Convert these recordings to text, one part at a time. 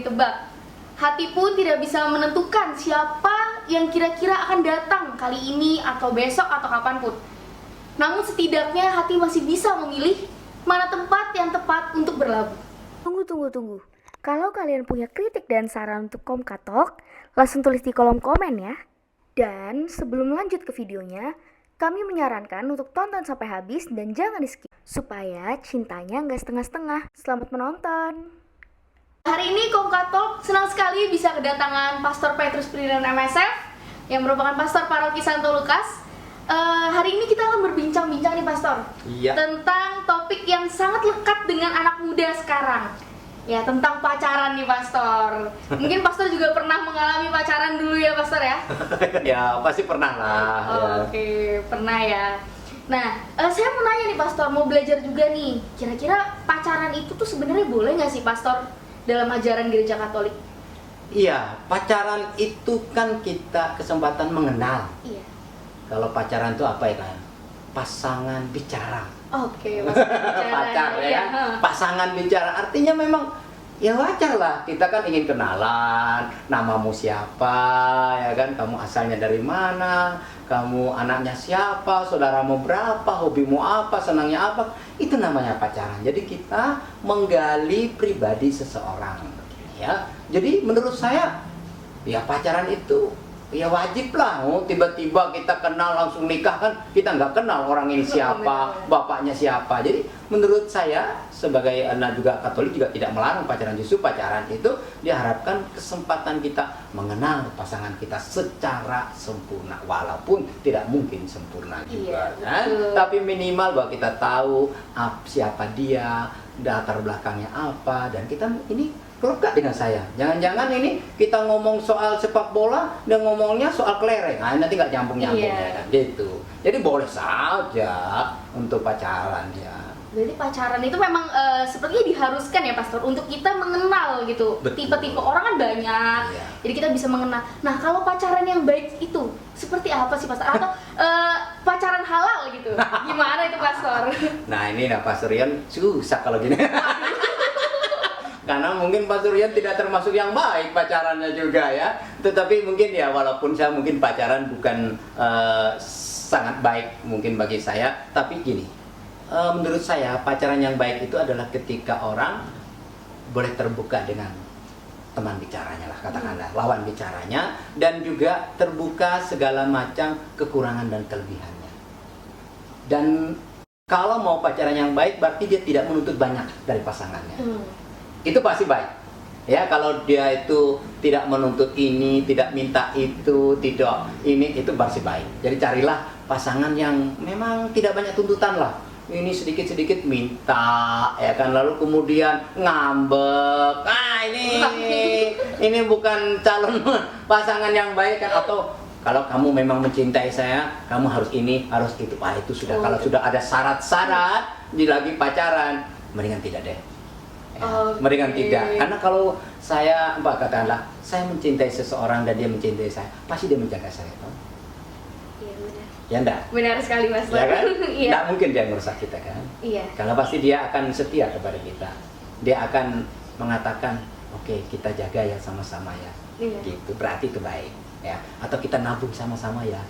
ditebak. Hati pun tidak bisa menentukan siapa yang kira-kira akan datang kali ini atau besok atau kapanpun. Namun setidaknya hati masih bisa memilih mana tempat yang tepat untuk berlabuh. Tunggu. Kalau kalian punya kritik dan saran untuk Komkatalk, langsung tulis di kolom komen ya. Dan sebelum lanjut ke videonya, kami menyarankan untuk tonton sampai habis dan jangan di skip, supaya cintanya nggak setengah-setengah. Selamat menonton! Hari ini Komkatalk senang sekali bisa kedatangan Pastor Petrus Ferdinand MSF yang merupakan pastor paroki Santo Lukas. Hari ini kita akan berbincang-bincang nih Pastor, tentang topik yang sangat lekat dengan anak muda sekarang. Ya, tentang pacaran nih Pastor. Mungkin Pastor juga pernah mengalami pacaran dulu ya Pastor ya? Ya, pasti pernah lah. Oke, pernah ya. Nah, saya mau nanya nih Pastor, mau belajar juga nih. Kira-kira pacaran itu tuh sebenarnya boleh nggak sih Pastor dalam ajaran gereja Katolik? Iya, pacaran itu kan kita kesempatan mengenal. Iya. Kalau pacaran itu apa ya kan? Pasangan bicara. Oke, pasangan Pacar ya iya, kan? Pasangan bicara artinya memang ya wajar lah, kita kan ingin kenalan, namamu siapa, ya kan, kamu asalnya dari mana, kamu anaknya siapa, saudaramu berapa, hobimu apa, senangnya apa, itu namanya pacaran. Jadi kita menggali pribadi seseorang, ya. Jadi menurut saya, ya pacaran itu ya wajib lah. Tiba-tiba kita kenal langsung nikah kan, kita nggak kenal orang ini siapa, bapaknya siapa. Jadi menurut saya sebagai anak juga Katolik juga tidak melarang pacaran. Justru pacaran itu diharapkan kesempatan kita mengenal pasangan kita secara sempurna, walaupun tidak mungkin sempurna juga, kan? Tapi minimal bahwa kita tahu siapa dia, latar belakangnya apa, dan kita ini klub gak dengan saya? Jangan-jangan ini kita ngomong soal sepak bola dan ngomongnya soal kelereng, nah, nanti nggak nyambung-nyambung ya kan? Gitu. Jadi boleh saja untuk pacaran ya. Berarti pacaran itu memang sepertinya diharuskan ya Pastor untuk kita mengenal gitu. Tipe-tipe orang kan banyak, jadi kita bisa mengenal. Nah, kalau pacaran yang baik itu seperti apa sih Pastor? Atau pacaran halal gitu? Gimana itu Pastor? Nah ini Pastor Rian susah kalau gini. Karena mungkin Pastor Rian tidak termasuk yang baik pacarannya juga ya. Tetapi mungkin ya walaupun saya mungkin pacaran bukan sangat baik mungkin bagi saya, tapi gini. Menurut saya pacaran yang baik itu adalah ketika orang boleh terbuka dengan teman bicaranya lah, katakanlah lawan bicaranya, dan juga terbuka segala macam kekurangan dan kelebihannya. Dan kalau mau pacaran yang baik berarti dia tidak menuntut banyak dari pasangannya. Itu pasti baik. Ya, kalau dia itu tidak menuntut ini, tidak minta itu, tidak ini, itu pasti baik. Jadi carilah pasangan yang memang tidak banyak tuntutan lah. Ini sedikit-sedikit minta, ya kan, lalu kemudian ngambek. Ini bukan calon pasangan yang baik kan. Atau kalau kamu memang mencintai saya, kamu harus ini, harus itu. Itu sudah. Kalau sudah ada syarat-syarat di lagi pacaran, mendingan tidak deh. Mendingan tidak. Karena kalau saya, katakanlah, saya mencintai seseorang dan dia mencintai saya, pasti dia menjaga saya, toh? Iya, benar. Ya enggak? Benar sekali Mas. Ya kan? Iya. Enggak mungkin dia merusak kita kan? Iya. Karena pasti dia akan setia kepada kita. Dia akan mengatakan, oke, kita jaga ya sama-sama ya. Iya. Gitu, berarti itu baik. Ya. Atau kita nabung sama-sama ya.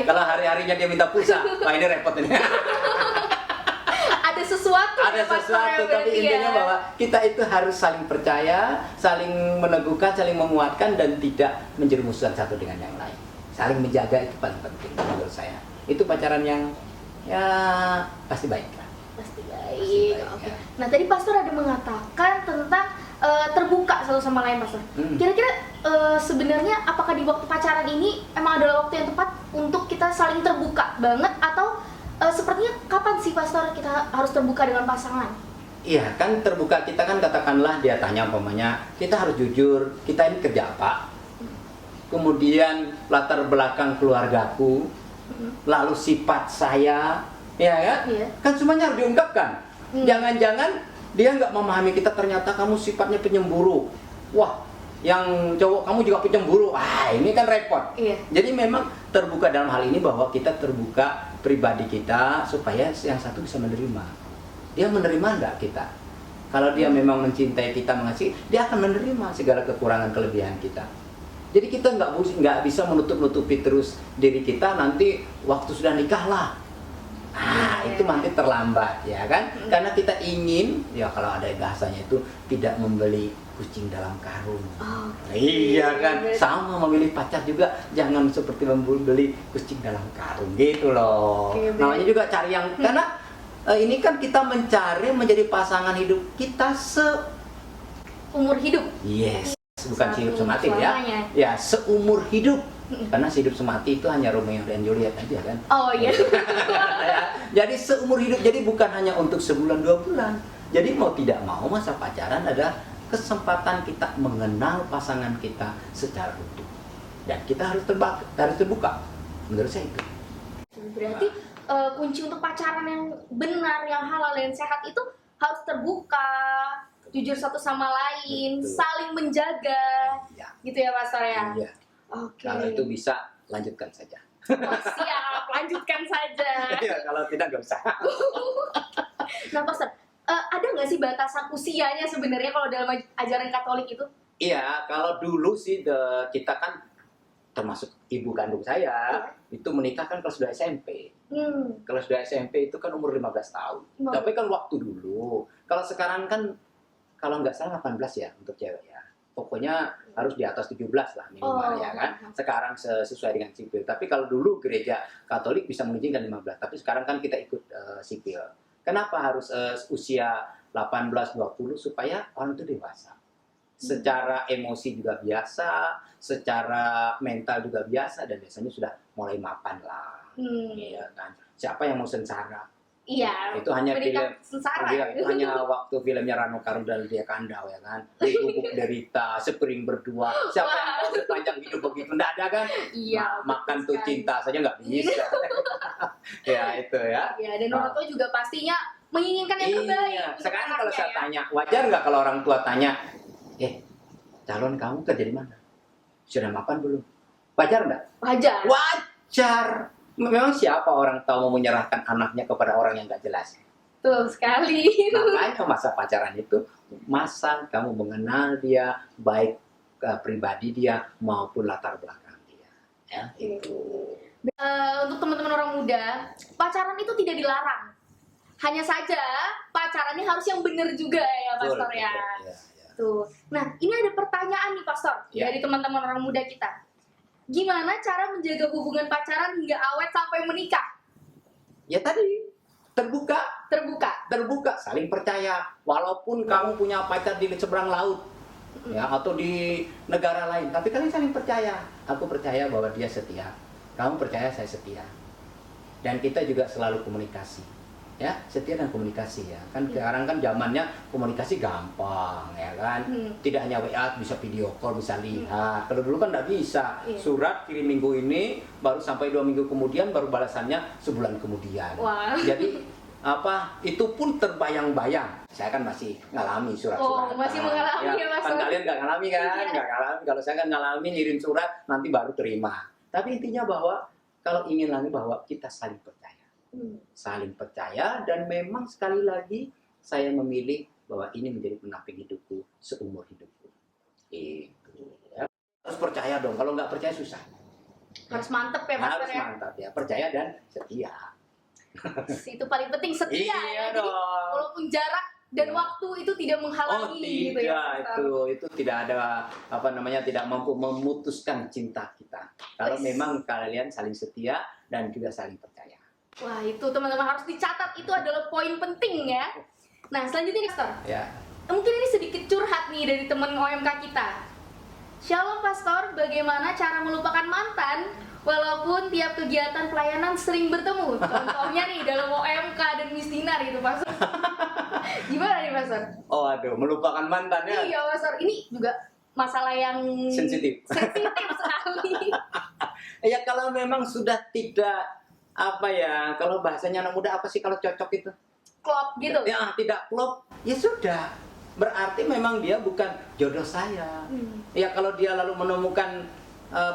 Kalau hari-harinya dia minta pulsa, wah ini repot ini. Ada sesuatu. Ada sesuatu, tapi intinya bahwa kita itu harus saling percaya, saling meneguhkan, saling menguatkan, dan tidak menjerumuskan satu dengan yang lain. Saling menjaga itu paling penting menurut saya. Itu pacaran yang ya pasti baik lah. Pasti baik. Oke. Nah, tadi Pastor ada mengatakan tentang terbuka satu sama lain Pastor. Kira-kira sebenarnya apakah di waktu pacaran ini emang adalah waktu yang tepat untuk kita saling terbuka banget, atau sepertinya kapan sih Pastor kita harus terbuka dengan pasangan? Iya, kan terbuka kita kan, katakanlah dia tanya umpamanya, kita harus jujur, kita ini kerja apa? Kemudian latar belakang keluargaku, lalu sifat saya, ya kan? Kan semuanya harus diungkapkan. Jangan-jangan dia nggak memahami kita, ternyata kamu sifatnya penyemburu. Wah, yang cowok kamu juga penyemburu. Ini kan repot. Jadi memang terbuka dalam hal ini bahwa kita terbuka pribadi kita supaya yang satu bisa menerima. Dia menerima nggak kita? Kalau dia memang mencintai kita, mengasihi, dia akan menerima segala kekurangan kelebihan kita. Jadi kita nggak bisa menutup-nutupi terus diri kita, nanti waktu sudah nikah lah. Itu nanti terlambat, ya kan? Karena kita ingin, ya kalau ada bahasanya itu, tidak membeli kucing dalam karung. Iya kan? Sama memilih pacar juga, jangan seperti membeli kucing dalam karung gitu loh. Namanya juga cari yang, karena ini kan kita mencari menjadi pasangan hidup kita Umur hidup. Yes, bukan hidup semati ya. Selamanya. Ya, seumur hidup. Karena hidup semati itu hanya Romeo dan Juliet aja kan. Oh iya. Ya, jadi seumur hidup, jadi bukan hanya untuk sebulan 2 bulan. Jadi mau tidak mau masa pacaran adalah kesempatan kita mengenal pasangan kita secara utuh. Dan kita harus terbuka. Menurut saya itu. Berarti kunci untuk pacaran yang benar, yang halal dan sehat itu harus terbuka, jujur satu sama lain, Betul. saling menjaga, Ya. gitu ya Pastor ya. Iya. Oke. Kalau itu bisa, lanjutkan saja. Oh, siap, lanjutkan saja. Iya, kalau tidak nggak usah. Nah Pastor, ada nggak sih batasan usianya sebenarnya kalau dalam ajaran Katolik itu? Iya, kalau dulu sih kita kan termasuk ibu kandung saya itu menikah kan kelas 2 SMP. Kelas 2 SMP itu kan umur 15 tahun. Tapi kan waktu dulu. Kalau sekarang kan kalau nggak salah 18 ya untuk cewek ya. Pokoknya harus di atas 17 lah minimal ya kan. Sekarang sesuai dengan sipil. Tapi kalau dulu gereja Katolik bisa mengizinkan 15. Tapi sekarang kan kita ikut sipil. Kenapa harus usia 18-20 supaya orang itu dewasa? Secara emosi juga biasa, secara mental juga biasa, dan biasanya sudah mulai mapan lah. Iya kan. Siapa yang mau sengsara? Iya. Itu hanya menikah film sengsara. itu hanya waktu filmnya Rano Karno dan Lia Kandau ya kan. Gubuk derita, sepering berdua. Siapa yang mau sepanjang hidup begitu? Nggak ada kan? Iya. Makan tuh cinta saja nggak bisa. Ya itu ya. Iya, dan orang tua juga pastinya menginginkan yang terbaik. Iya. untuk Sekarang kalau anaknya saya ya. tanya, wajar nggak kalau orang tua tanya, calon kamu kerja di mana? Sudah mapan belum? Wajar nggak? Wajar. Wajar. Memang siapa orang tua mau menyerahkan anaknya kepada orang yang nggak jelas? Tuh sekali. Makanya masa pacaran itu masa kamu mengenal dia, baik pribadi dia maupun latar belakang dia. Ya, itu. Untuk teman-teman orang muda, pacaran itu tidak dilarang. Hanya saja pacarannya harus yang benar juga ya, Pastor Betul, ya. betul, ya. Tuh. Nah, ini ada pertanyaan nih, Pastor, Ya. dari teman-teman orang muda kita. Gimana cara menjaga hubungan pacaran hingga awet sampai menikah? Ya tadi terbuka, saling percaya. Walaupun kamu punya pacar di seberang laut, ya atau di negara lain, tapi kalian saling percaya. Aku percaya bahwa dia setia, kamu percaya saya setia, dan kita juga selalu komunikasi. Ya, setia dan komunikasi ya. Kan sekarang kan zamannya komunikasi gampang ya kan. Tidak hanya WA, bisa video call, bisa lihat. Kalau dulu kan nggak bisa. Surat kirim minggu ini, baru sampai 2 minggu kemudian, baru balasannya sebulan kemudian. Wah. Jadi itu pun terbayang-bayang. Saya kan masih ngalami surat-suratan. Oh, masih mengalami ya, Mas. Kan kalian nggak ngalami kan? Iya. Nggak ngalami. Kalau saya kan ngalami ngirim surat, nanti baru terima. Tapi intinya bahwa kalau ingin lagi bahwa kita saling percaya. Saling percaya, dan memang sekali lagi saya memilih bahwa ini menjadi pendamping hidupku seumur hidupku. Itu ya. Harus percaya dong, kalau nggak percaya susah. Harus mantep ya, Pastor Harus ya. mantap ya, percaya dan setia. Itu paling penting, setia Iya ya. Jadi dong. walaupun jarak dan Ya. waktu itu tidak menghalangi gitu ya. itu tidak ada tidak mampu memutuskan cinta kita. Kalau memang kalian saling setia dan juga saling percaya. Wah, itu teman-teman harus dicatat, itu adalah poin penting ya. Nah, selanjutnya nih, Pastor. Ya. Mungkin ini sedikit curhat nih dari teman OMK kita. Shalom Pastor, bagaimana cara melupakan mantan walaupun tiap kegiatan pelayanan sering bertemu? Contohnya nih dalam OMK dan Misdinar gitu, Pastor. Gimana nih, Pastor? Oh aduh, melupakan mantannya. Iya, Pastor. Ini juga masalah yang Sensitif. Sensitif sekali. Ya kalau memang sudah tidak kalau bahasanya anak muda apa sih kalau cocok itu? Klop gitu. Ya tidak klop, ya sudah. Berarti memang dia bukan jodoh saya. Ya kalau dia lalu menemukan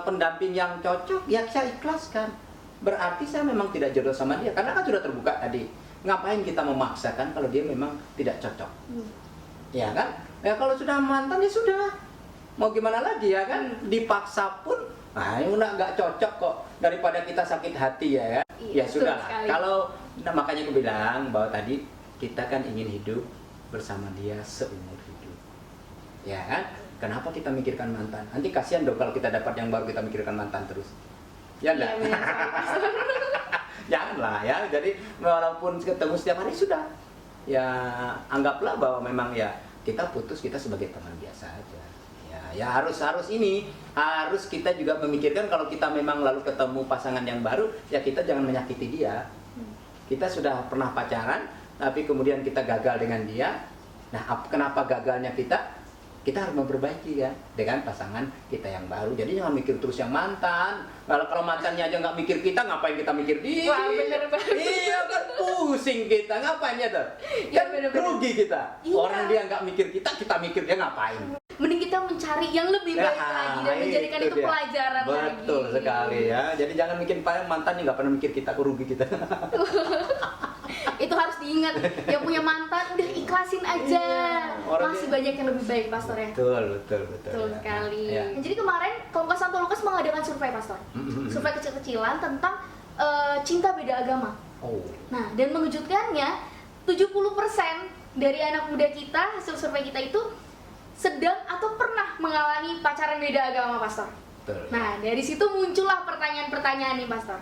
pendamping yang cocok, ya saya ikhlaskan. Berarti saya memang tidak jodoh sama dia, karena kan sudah terbuka tadi. Ngapain kita memaksakan kalau dia memang tidak cocok? Ya kan? Ya kalau sudah mantan ya sudah. Mau gimana lagi ya kan? Dipaksa pun, nah ini udah nggak cocok kok. Daripada kita sakit hati ya kan? Iya, Ya sudah. betul sekali. Kalau nah, makanya aku bilang bahwa tadi kita kan ingin hidup bersama dia seumur hidup. Ya kan? Kenapa kita mikirkan mantan? Nanti kasihan dong kalau kita dapat yang baru kita mikirkan mantan terus. Ya enggak? Iya, benar sekali, Pastor. Janganlah ya. Jadi walaupun ketemu setiap hari sudah. Ya anggaplah bahwa memang ya kita putus, kita sebagai teman biasa aja. Ya harus ini harus kita juga memikirkan kalau kita memang lalu ketemu pasangan yang baru, ya kita jangan menyakiti dia. Kita sudah pernah pacaran, tapi kemudian kita gagal dengan dia. Nah, kenapa gagalnya kita? Kita harus memperbaiki ya dengan pasangan kita yang baru. Jadi jangan mikir terus yang mantan. Kalau mantannya aja nggak mikir kita, ngapain kita mikir dia? Wah, bener banget. Iya kan pusing kita, ngapain ya tuh? Iya, Kan bener-bener. rugi kita. Iya. Orang dia nggak mikir kita mikir dia ngapain? Mending kita mencari yang lebih baik lagi dan menjadikan itu dia. pelajaran lagi. Betul sekali ya. Jadi jangan mikir mantan nih nggak pernah mikir kita, kok rugi kita. Itu harus diingat. Yang punya mantan udah ikhlasin aja. Iya, orang Masih dia- banyak yang lebih baik, Pastor ya. Betul. Betul ya. sekali. Ya. Jadi kemarin Komunitas Santo Lukas mengadakan survei, Pastor. Survei kecil-kecilan tentang cinta beda agama. Oh. Nah, dan mengejutkannya 70% dari anak muda kita hasil survei kita itu sedang atau pernah mengalami pacaran beda agama, Pastor. Betul. Nah, dari situ muncullah pertanyaan-pertanyaan nih, Pastor.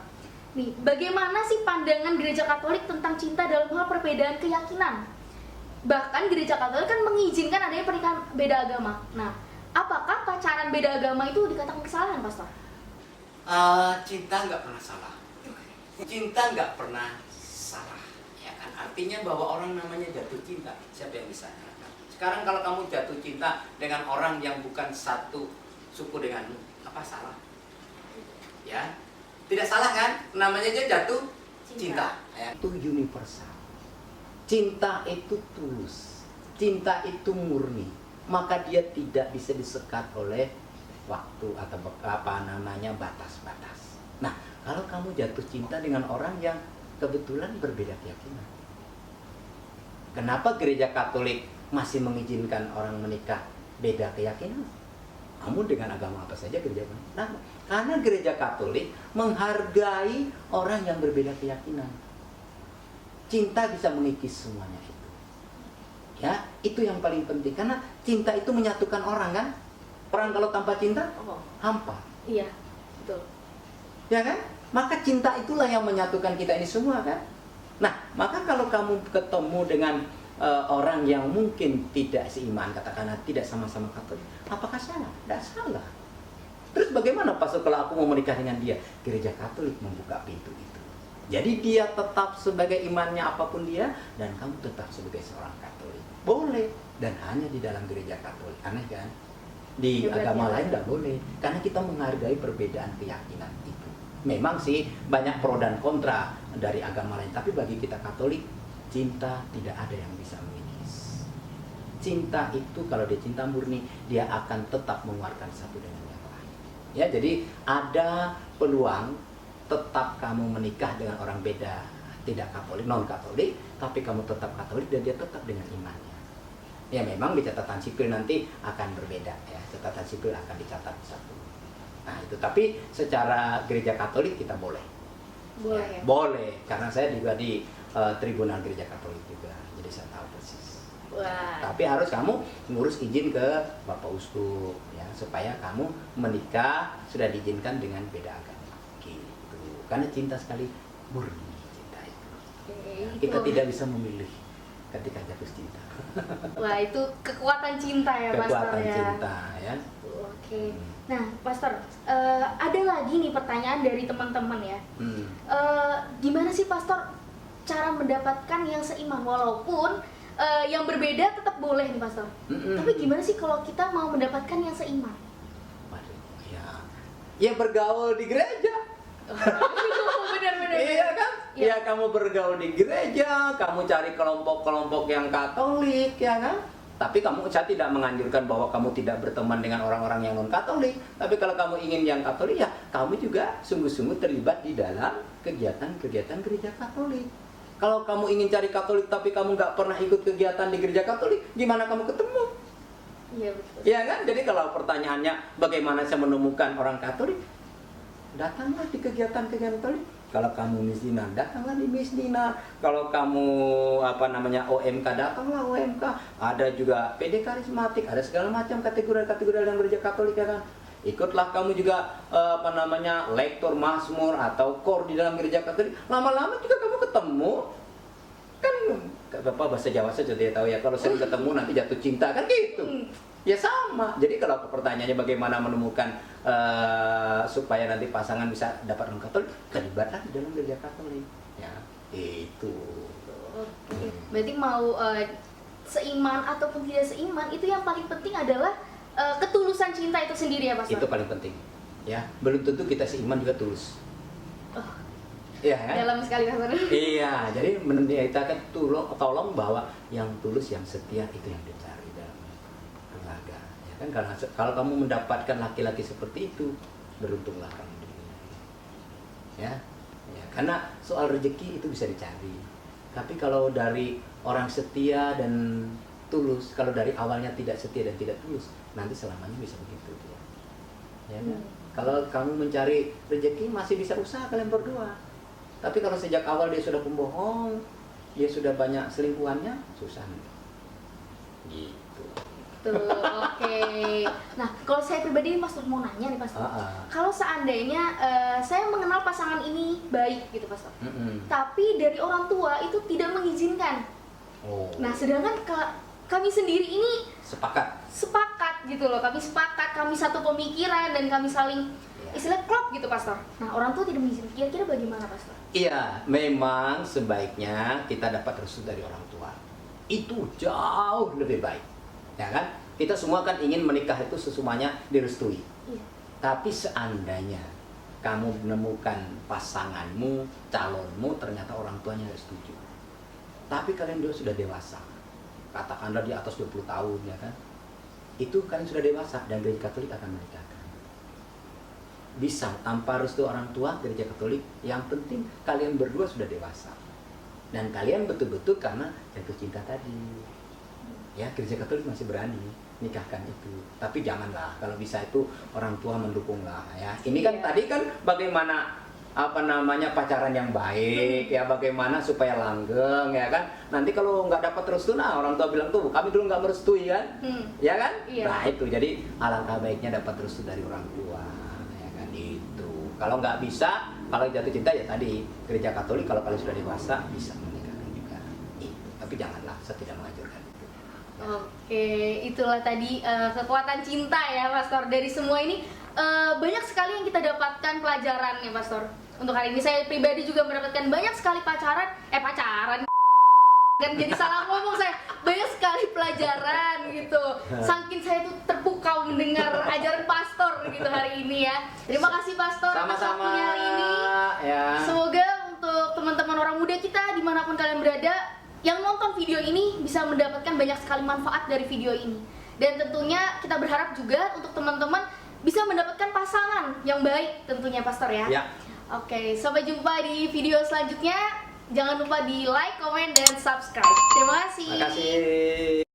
Nih, bagaimana sih pandangan Gereja Katolik tentang cinta dalam hal perbedaan keyakinan? Bahkan Gereja Katolik kan mengizinkan adanya pernikahan beda agama. Nah, apakah pacaran beda agama itu dikatakan kesalahan, Pastor? Cinta nggak pernah salah. Cinta nggak pernah salah. Ya kan? Artinya bahwa orang namanya jatuh cinta. Siapa yang bisa nyalakan? Sekarang kalau kamu jatuh cinta dengan orang yang bukan satu suku denganmu, apa salah? Ya, tidak salah kan? Namanya aja jatuh cinta. Ya. Itu universal. Cinta itu tulus. Cinta itu murni. Maka dia tidak bisa disekat oleh waktu atau batas-batas. Nah, kalau kamu jatuh cinta dengan orang yang kebetulan berbeda keyakinan, kenapa Gereja Katolik masih mengizinkan orang menikah beda keyakinan? Namun dengan agama apa saja gereja Katolik? Nah, karena Gereja Katolik menghargai orang yang berbeda keyakinan. Cinta bisa mengikis semuanya itu. Ya, itu yang paling penting karena cinta itu menyatukan orang kan? Orang kalau tanpa cinta hampa. Iya, betul. Ya kan? Maka cinta itulah yang menyatukan kita ini semua kan? Nah, maka kalau kamu ketemu dengan orang yang mungkin tidak seiman, katakanlah tidak sama-sama Katolik, apakah salah? Tidak salah. Terus bagaimana Pastor kalau aku mau menikah dengan dia? Gereja Katolik membuka pintu itu. Jadi dia tetap sebagai imannya apapun dia, dan kamu tetap sebagai seorang Katolik. Boleh, dan hanya di dalam Gereja Katolik. Aneh kan? Di agama lain tidak boleh, karena kita menghargai perbedaan keyakinan itu. Memang sih banyak pro dan kontra dari agama lain, tapi bagi kita Katolik, cinta tidak ada yang bisa mengikis. Cinta itu kalau dia cinta murni, dia akan tetap mengeluarkan satu dengan yang lain. Ya, jadi ada peluang tetap kamu menikah dengan orang beda, tidak Katolik, non Katolik, tapi kamu tetap Katolik dan dia tetap dengan imannya. Ya memang di catatan sipil nanti akan berbeda ya, catatan sipil akan dicatat satu. Nah itu, tapi secara Gereja Katolik kita boleh. Boleh ya? Boleh, karena saya juga di Tribunal Gereja Katolik juga, jadi saya tahu persis. Wah. Tapi harus kamu ngurus izin ke Bapak Uskup ya, supaya kamu menikah sudah diizinkan dengan beda agama. Gitu. Karena cinta sekali murni cinta itu. Ya, kita tidak bisa memilih ketika jatuh cinta. Wah, itu kekuatan cinta ya, Pastor Kekuatan ya. cinta ya. Oke. Nah, Pastor, ada lagi nih pertanyaan dari teman-teman ya. Gimana sih, Pastor, cara mendapatkan yang seiman walaupun yang berbeda tetap boleh nih, Pastor. Tapi gimana sih kalau kita mau mendapatkan yang seiman? Waduh, ya bergaul di gereja. Benar-benar. Iya kan? Iya. Ya kamu bergaul di gereja, kamu cari kelompok-kelompok yang Katolik, ya kan? Tapi saya tidak menganjurkan bahwa kamu tidak berteman dengan orang-orang yang non-Katolik. Tapi kalau kamu ingin yang Katolik, ya kamu juga sungguh-sungguh terlibat di dalam kegiatan-kegiatan gereja Katolik. Kalau kamu ingin cari Katolik tapi kamu nggak pernah ikut kegiatan di gereja Katolik, gimana kamu ketemu? Iya betul. Iya kan? Jadi kalau pertanyaannya bagaimana saya menemukan orang Katolik, datanglah di kegiatan-kegiatan Katolik. Kalau kamu misdina, datanglah di misdina. Kalau kamu OMK, datanglah OMK. Ada juga PD karismatik, ada segala macam kategori-kategori dalam gereja Katolik ya kan. Ikutlah kamu juga lektor Mazmur atau kor di dalam gereja Katolik. Lama-lama juga kamu ketemu. Kan Bapak bahasa Jawa saja dia tahu ya, kalau sering ketemu nanti jatuh cinta kan gitu. Ya sama. Jadi kalau pertanyaannya bagaimana menemukan supaya nanti pasangan bisa dapat orang Katolik, terlibatlah di dalam gereja Katolik. Ya, itu. Oke. Berarti mau seiman ataupun tidak seiman, itu yang paling penting adalah ketulusan cinta itu sendiri ya, Pastor. Itu paling penting. Ya, belum tentu kita seiman juga tulus. Oh, Iya kan? dalam sekali, Pastor. Iya, jadi kita kan tolong bahwa yang tulus, yang setia itu yang dicari dalam keluarga. Ya kan, kalau kamu mendapatkan laki-laki seperti itu, beruntunglah kamu di dunia. Ya, karena soal rezeki itu bisa dicari. Tapi kalau dari orang setia dan tulus, kalau dari awalnya tidak setia dan tidak tulus, nanti selamanya bisa begitu. Ya kan? Kalau kamu mencari rezeki masih bisa usaha kalian berdua. Tapi kalau sejak awal dia sudah pembohong, dia sudah banyak selingkuhannya, susah nih. Gitu. Tuh, oke. Nah, kalau saya pribadi nih, Pastor, mau nanya nih, Pastor. Kalau seandainya saya mengenal pasangan ini baik gitu, Pastor. Tapi dari orang tua itu tidak mengizinkan. Oh. Nah, sedangkan kami sendiri ini Sepakat gitu loh. Kami sepakat, kami satu pemikiran dan kami saling istilah klop gitu, Pastor. Nah, orang tua tidak mengizinkan. Kira-kira bagaimana, Pastor? Iya, memang sebaiknya kita dapat restu dari orang tua. Itu jauh lebih baik. Ya kan? Kita semua kan ingin menikah itu sesungguhnya direstui. Iya. Tapi seandainya kamu menemukan pasanganmu, calonmu, ternyata orang tuanya tidak setuju. Tapi kalian dua sudah dewasa. Katakanlah di atas 20 tahun, ya kan? Itu kalian sudah dewasa dan gereja Katolik akan menikahkan. Bisa tanpa restu orang tua gereja Katolik, yang penting kalian berdua sudah dewasa. Dan kalian betul-betul karena jatuh cinta tadi. Ya, gereja Katolik masih berani nikahkan itu. Tapi janganlah, kalau bisa itu orang tua mendukunglah ya. Ini kan tadi kan bagaimana pacaran yang baik ya, bagaimana supaya langgeng ya kan. Nanti kalau nggak dapat restu, nah orang tua bilang tuh kami dulu nggak merestui kan, ya kan. Iya. Nah itu, jadi alangkah baiknya dapat restu dari orang tua ya kan. Itu kalau nggak bisa, kalau jatuh cinta ya tadi gereja Katolik kalau kalian sudah dewasa bisa menikahkan juga itu. Tapi janganlah, saya tidak mengajarkan itu. Oke, itulah tadi kekuatan cinta ya, Pastor. Dari semua ini banyak sekali yang kita dapatkan pelajaran ya, Pastor. Untuk hari ini saya pribadi juga mendapatkan banyak sekali pacaran kan jadi salah ngomong saya. Banyak sekali pelajaran gitu. Saking saya tuh terpukau mendengar ajaran Pastor gitu hari ini ya. Terima kasih, Pastor, atas Sama-sama waktunya hari ini. ya. Semoga untuk teman-teman orang muda kita dimanapun kalian berada, yang nonton video ini bisa mendapatkan banyak sekali manfaat dari video ini. Dan tentunya kita berharap juga untuk teman-teman bisa mendapatkan pasangan yang baik tentunya, Pastor ya. Ya. Oke, sampai jumpa di video selanjutnya. Jangan lupa di like, komen, dan subscribe. Terima kasih. Terima kasih.